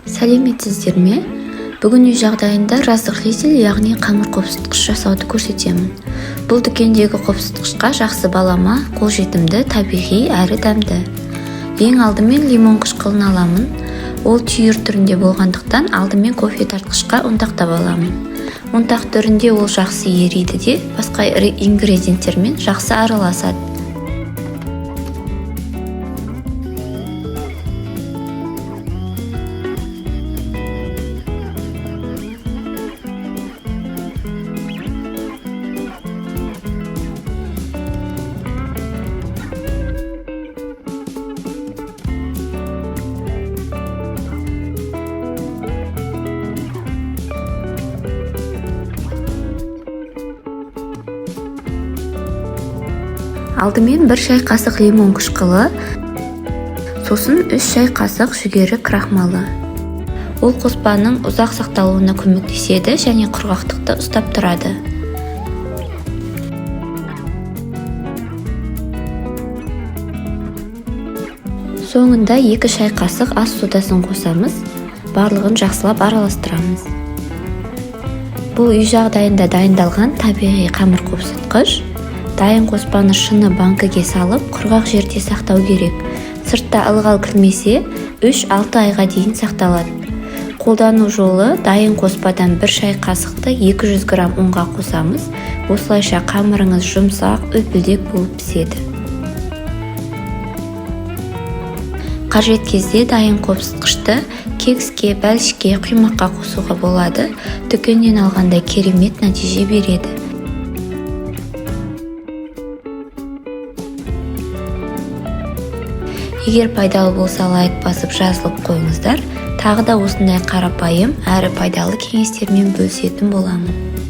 Сәлеметсіздер ме? Бүгін үй жағдайында разрыхлитель, яғни қамыр қопсытқыш жасауды көрсетемін. Бұл дүкендегі қопсытқышқа жақсы балама, қолжетімді, табиғи әрі дәмді. Ең алдымен лимон қышқылын аламын. Ол түйір түрінде болғандықтан алдымен кофе тартқышқа ұнтақтап аламын. Ұнтақ түрінде ол жақсы ериді де басқа ингредиенттермен жақсы араласады. Алдымен 1 шай қасық лимон қышқылы, сосын 3 шай қасық жүгері крахмалы. Ол қоспаның ұзақ сақталуына көмектеседі және құрғақтықты ұстап тұрады. Соңында 2 шай қасық ас содасын қосамыз, барлығын жақсылап араластырамыз. Бұл үй жағдайында дайындалған табиғи қамыр қопсытқыш. Дайын қоспаны шыны банкіге салып, құрғақ жерде сақтау керек. Сыртта ылғал кірмесе, 3-6 айға дейін сақталады. Қолдану жолы: дайын қоспадан 1 шай қасықты 200 грамм ұнға қосамыз. Осылайша қамырыңыз жұмсақ, үлпілдек болып піседі. Қажет кезде дайын қопсытқышты кекске, бәлішке, құймаққа қосуға болады. Дүкеннен алғандай керемет нәтиже береді. Егер пайдалы болса, лайк басып жазылып қойыңыздар. Тағы да осындай қарапайым әрі пайдалы кеңестермен бөлісетін боламын.